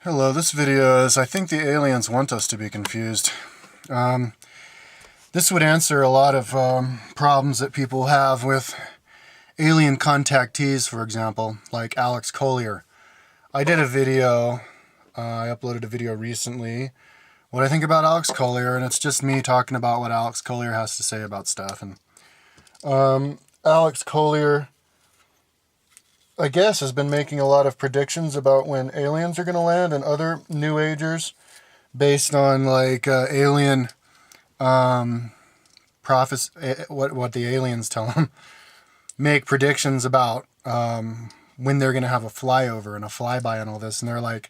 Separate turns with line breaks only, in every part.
Hello, this video is I think the aliens want us to be confused. This would answer a lot of problems that people have with alien contactees, for example, like Alex Collier. I did a video, I uploaded a video recently, what I think about Alex Collier, and it's just me talking about what Alex Collier has to say about stuff. And Alex Collier, I guess, has been making a lot of predictions about when aliens are going to land and other New Agers based on like alien prophets, what the aliens tell them, make predictions about when they're going to have a flyover and a flyby and all this. And they're like,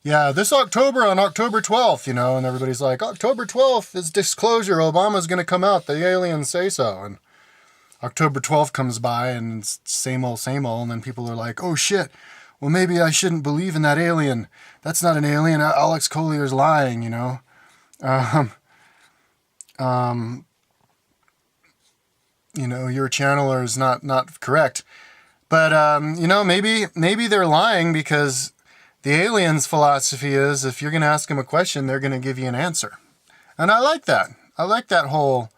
yeah, this October on October 12th, and everybody's like, October 12th is disclosure. Obama's going to come out. The aliens say so. And October 12th comes by and it's same old, and then people are like, oh shit, well maybe I shouldn't believe in that alien. That's not an alien. Alex Collier's lying, Your channeler is not correct. But, maybe they're lying because the aliens' philosophy is if you're going to ask them a question, they're going to give you an answer. And I like that. I like that whole,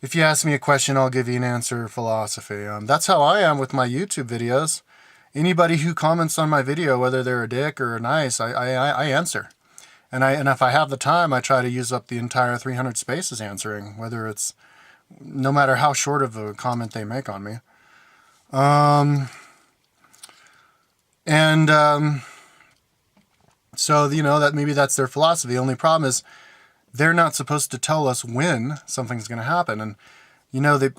if you ask me a question, I'll give you an answer philosophy. That's how I am with my YouTube videos. Anybody who comments on my video, whether they're a dick or nice, I answer. And if I have the time, I try to use up the entire 300 spaces answering, whether it's, no matter how short of a comment they make on me. So, that maybe that's their philosophy. The only problem is they're not supposed to tell us when something's going to happen. And,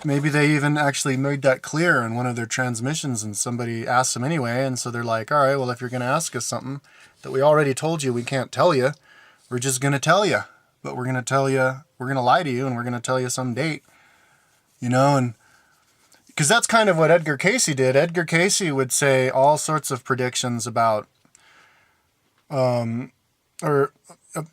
maybe they even actually made that clear in one of their transmissions and somebody asked them anyway. And so they're like, all right, well, if you're going to ask us something that we already told you we can't tell you, we're just going to tell you. But we're going to tell you, we're going to lie to you and we're going to tell you some date, and because that's kind of what Edgar Cayce did. Edgar Cayce would say all sorts of predictions about, or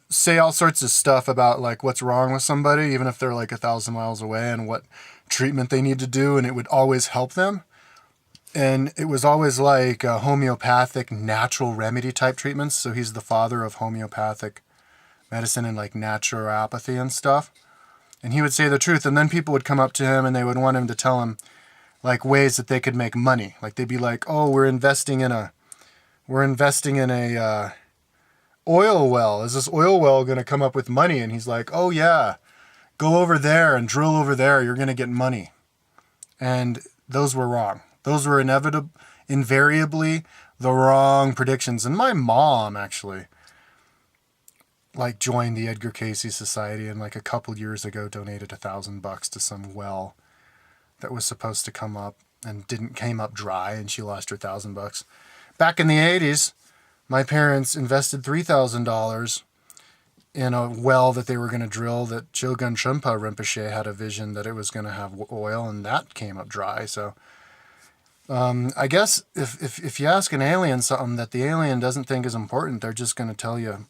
say all sorts of stuff about like what's wrong with somebody, even if they're like 1,000 miles away, and what treatment they need to do, and it would always help them. And it was always like homeopathic, natural remedy type treatments. So he's the father of homeopathic medicine and like naturopathy and stuff. And he would say the truth, and then people would come up to him and they would want him to tell him like ways that they could make money. Like they'd be like, "Oh, we're investing in a oil well. Is this oil well going to come up with money?" And he's like, "Oh yeah, go over there and drill over there. You're going to get money." And those were wrong. Those were invariably the wrong predictions. And my mom actually like joined the Edgar Cayce Society and like a couple years ago donated $1,000 to some well that was supposed to come up and came up dry, and she lost her $1,000. Back in the 80s, my parents invested $3,000 in a well that they were going to drill that Chogun Trungpa Rinpoche had a vision that it was going to have oil, and that came up dry. So I guess if you ask an alien something that the alien doesn't think is important, they're just going to tell you,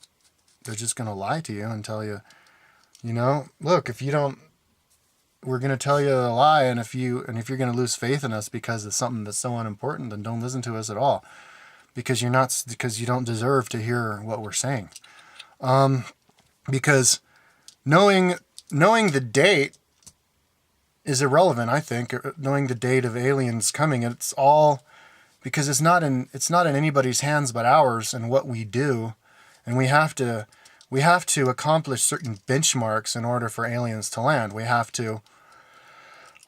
they're just going to lie to you and tell you, look, if you don't, we're going to tell you a lie, and if you're going to lose faith in us because it's something that's so unimportant, then don't listen to us at all, because you don't deserve to hear what we're saying. Because knowing the date is irrelevant, I think. Knowing the date of aliens coming, it's all because it's not in anybody's hands but ours and what we do, and we have to accomplish certain benchmarks in order for aliens to land. We have to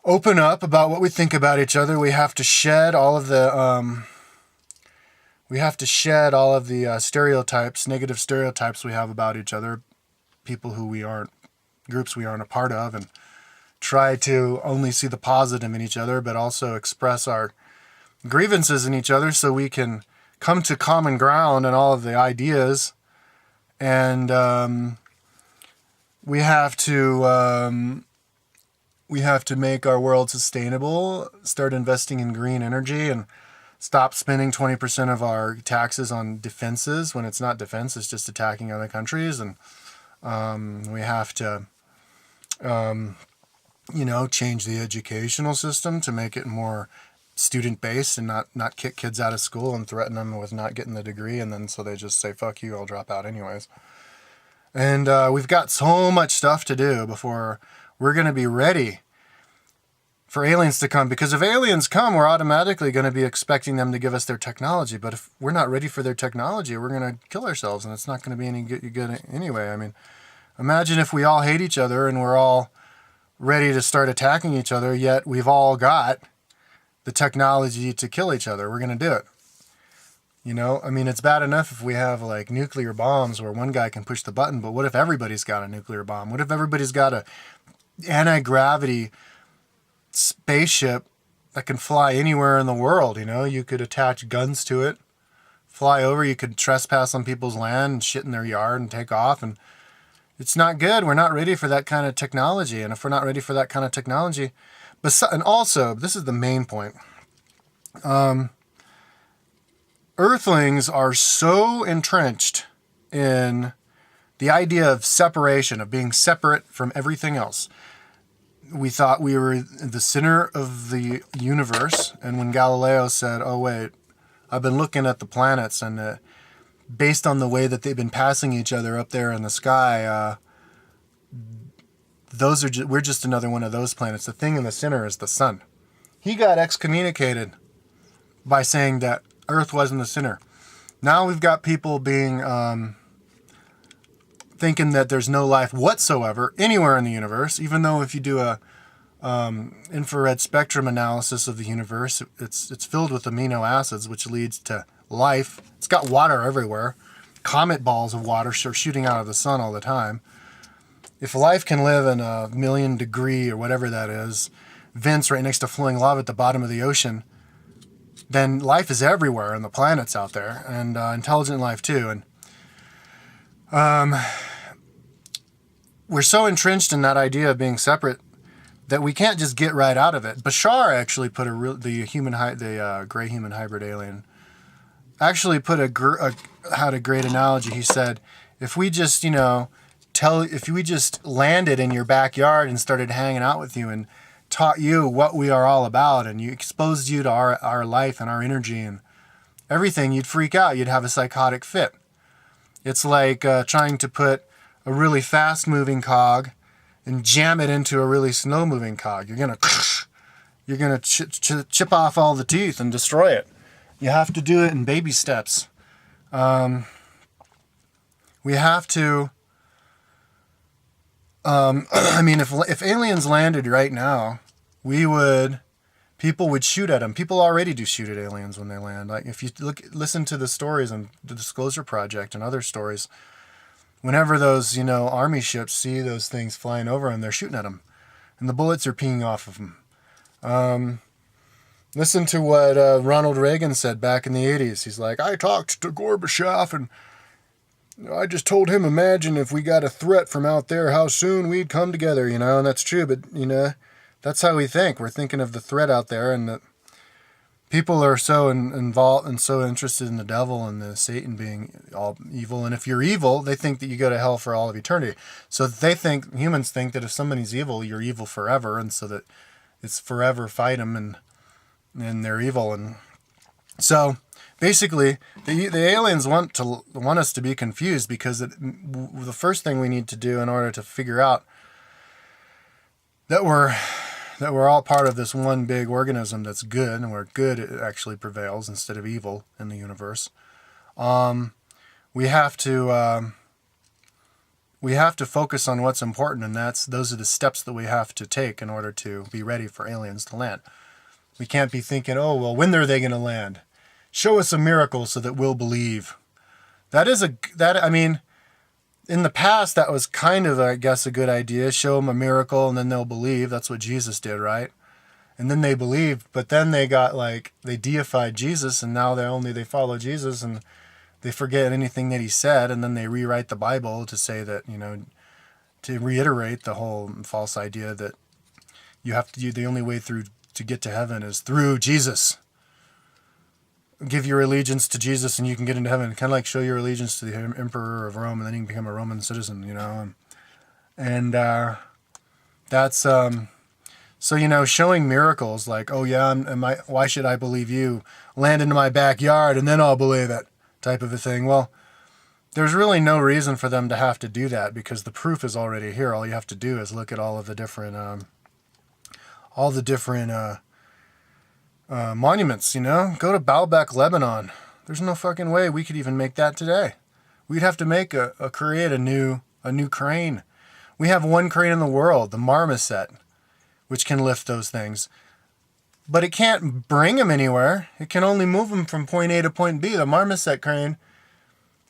open up about what we think about each other. We have to shed all of the stereotypes, negative stereotypes we have about each other, people who we aren't, groups we aren't a part of, and try to only see the positive in each other, but also express our grievances in each other so we can come to common ground and all of the ideas. And we have to make our world sustainable, start investing in green energy, and stop spending 20% of our taxes on defenses when it's not defense, it's just attacking other countries. And we have to, change the educational system to make it more student base and not kick kids out of school and threaten them with not getting the degree, and then so they just say, fuck you, I'll drop out anyways. And we've got so much stuff to do before we're going to be ready for aliens to come. Because if aliens come, we're automatically going to be expecting them to give us their technology. But if we're not ready for their technology, we're going to kill ourselves, and it's not going to be any good anyway. I mean, imagine if we all hate each other and we're all ready to start attacking each other, yet we've all got the technology to kill each other. We're going to do it. You know, I mean, it's bad enough if we have like nuclear bombs where one guy can push the button, but what if everybody's got a nuclear bomb? What if everybody's got a anti-gravity spaceship that can fly anywhere in the world? You know, you could attach guns to it, fly over, you could trespass on people's land and shit in their yard and take off, and it's not good. We're not ready for that kind of technology. And if we're not ready for that kind of technology, and also, this is the main point, Earthlings are so entrenched in the idea of separation, of being separate from everything else. We thought we were the center of the universe, and when Galileo said, oh wait, I've been looking at the planets, and based on the way that they've been passing each other up there in the sky, we're just another one of those planets. The thing in the center is the sun. He got excommunicated by saying that Earth wasn't the center. Now we've got people being thinking that there's no life whatsoever anywhere in the universe, even though if you do a infrared spectrum analysis of the universe, it's filled with amino acids, which leads to life. It's got water everywhere. Comet balls of water are shooting out of the sun all the time. If life can live in a 1,000,000 degree or whatever that is, vents right next to flowing lava at the bottom of the ocean, then life is everywhere and the planets out there, and intelligent life too. And we're so entrenched in that idea of being separate that we can't just get right out of it. Bashar actually put the gray human hybrid alien actually put had a great analogy. He said, if we just if we just landed in your backyard and started hanging out with you and taught you what we are all about, and you exposed you to our life and our energy and everything, you'd freak out. You'd have a psychotic fit. It's like trying to put a really fast moving cog and jam it into a really slow moving cog. You're gonna chip off all the teeth and destroy it. You have to do it in baby steps. We have to I mean, if aliens landed right now, people would shoot at them. People already do shoot at aliens when they land. Like if you listen to the stories on the Disclosure Project and other stories, whenever those, army ships see those things flying over them, they're shooting at them, and the bullets are peeing off of them. Listen to what Ronald Reagan said back in the 80s. He's like, I talked to Gorbachev, and I just told him, imagine if we got a threat from out there, how soon we'd come together, and that's true. But, that's how we think. We're thinking of the threat out there, and that people are so involved and so interested in the devil and the Satan being all evil. And if you're evil, they think that you go to hell for all of eternity. So humans think that if somebody's evil, you're evil forever. And so that it's forever fight them and they're evil. And so basically the aliens want us to be confused, because the first thing we need to do in order to figure out that we're all part of this one big organism that's good, and where good actually prevails instead of evil in the universe. We have to focus on what's important, and those are the steps that we have to take in order to be ready for aliens to land. We can't be thinking, oh, well, when are they going to land? Show us a miracle so that we'll believe. In the past, that was kind of, I guess, a good idea. Show them a miracle and then they'll believe. That's what Jesus did, right? And then they believed, but then they deified Jesus, and now they follow Jesus, and they forget anything that he said, and then they rewrite the Bible to say that, to reiterate the whole false idea that the only way to get to heaven is through Jesus. Give your allegiance to Jesus and you can get into heaven. Kind of like show your allegiance to the emperor of Rome and then you can become a Roman citizen, And that's So, showing miracles like, oh yeah, why should I believe you? Land into my backyard and then I'll believe it, type of a thing. Well, there's really no reason for them to have to do that because the proof is already here. All you have to do is look at all the different monuments. Go to Baalbek, Lebanon. There's no fucking way we could even make that today. We'd have to create a new crane. We have one crane in the world, the Marmoset, which can lift those things. But it can't bring them anywhere. It can only move them from point A to point B. The Marmoset crane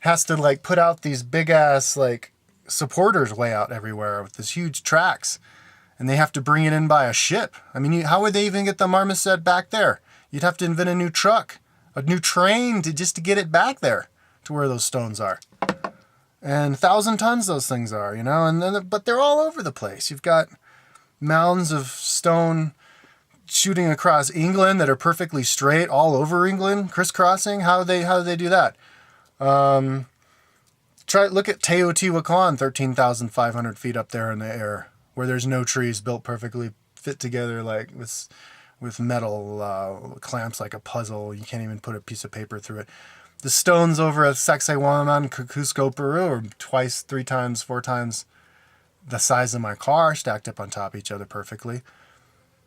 has to put out these big ass supporters way out everywhere with this huge tracks. And they have to bring it in by a ship. I mean, how would they even get the Marmoset back there? You'd have to invent a new truck, a new train just to get it back there to where those stones are. And 1,000 tons those things are, but they're all over the place. You've got mounds of stone shooting across England that are perfectly straight all over England, crisscrossing. How do they do that? Look at Teotihuacan, 13,500 feet up there in the air, where there's no trees, built perfectly fit together with metal clamps like a puzzle. You can't even put a piece of paper through it. The stones over at Sacsayhuaman, Cusco, Peru are 2x, 3x, 4x the size of my car stacked up on top of each other perfectly.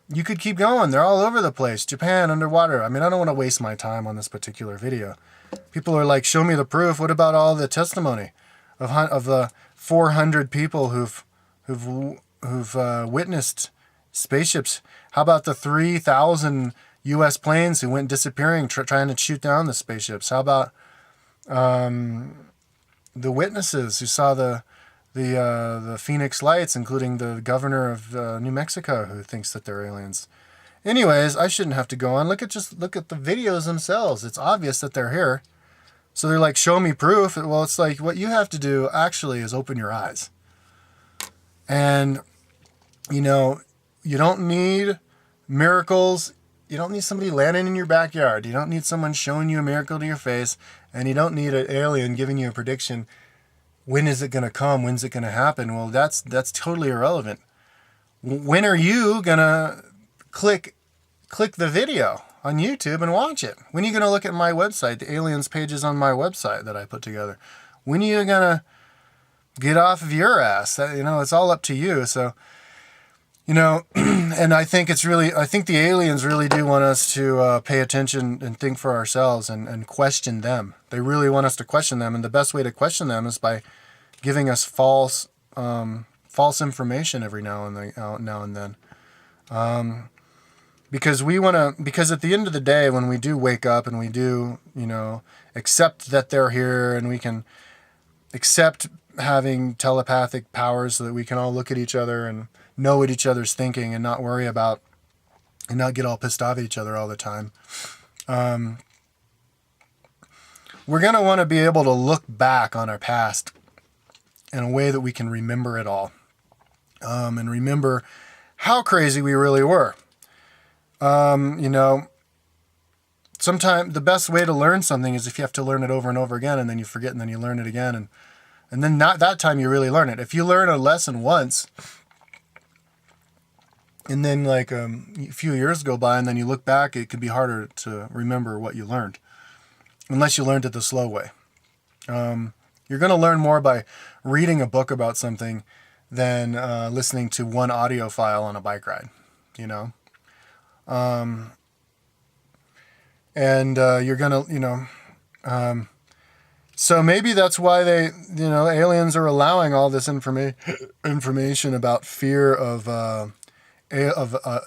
You could keep going. They're all over the place. Japan, underwater. I mean, I don't want to waste my time on this particular video. People are like, show me the proof. What about all the testimony of the 400 people who've witnessed spaceships? How about the 3,000 U.S. planes who went disappearing trying to shoot down the spaceships? How about the witnesses who saw the Phoenix lights, including the governor of New Mexico, who thinks that they're aliens? Anyways, I shouldn't have to go on. Look at the videos themselves. It's obvious that they're here. So they're like, show me proof. Well, it's like what you have to do actually is open your eyes. And, you don't need miracles. You don't need somebody landing in your backyard. You don't need someone showing you a miracle to your face. And you don't need an alien giving you a prediction. When is it going to come? When's it going to happen? Well, that's totally irrelevant. When are you going to click the video on YouTube and watch it? When are you going to look at my website, the aliens pages on my website that I put together? When are you going to get off of your ass? It's all up to you. So, and I think the aliens really do want us to pay attention and think for ourselves and question them. They really want us to question them. And the best way to question them is by giving us false information every now and then. Because at the end of the day, when we do wake up and we do, accept that they're here and we can accept having telepathic powers so that we can all look at each other and know what each other's thinking and not worry about and not get all pissed off at each other all the time. We're going to want to be able to look back on our past in a way that we can remember it all. And remember how crazy we really were. Sometimes the best way to learn something is if you have to learn it over and over again, and then you forget, and then you learn it again, and then not that time you really learn it. If you learn a lesson once, and then a few years go by, and then you look back, it could be harder to remember what you learned, unless you learned it the slow way. You're going to learn more by reading a book about something than listening to one audio file on a bike ride, and you're gonna, so maybe that's why they, aliens are allowing all this information about fear of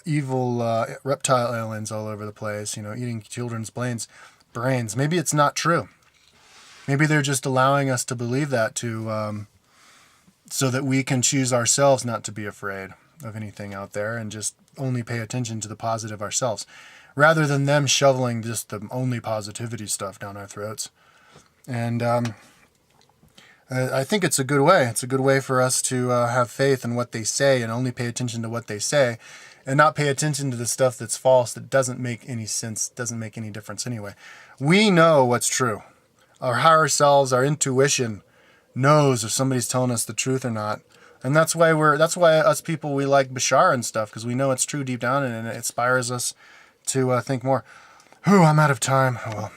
evil reptile aliens all over the place, eating children's brains. Maybe it's not true. Maybe they're just allowing us to believe that so that we can choose ourselves not to be afraid of anything out there and just only pay attention to the positive ourselves, rather than them shoveling just the only positivity stuff down our throats. And I think it's a good way. It's a good way for us to have faith in what they say and only pay attention to what they say and not pay attention to the stuff that's false, that doesn't make any sense, doesn't make any difference anyway. We know what's true. Our higher selves, our intuition knows if somebody's telling us the truth or not. And that's why us people, we like Bashar and stuff, because we know it's true deep down, and it inspires us to think more. Whew, I'm out of time. Oh well.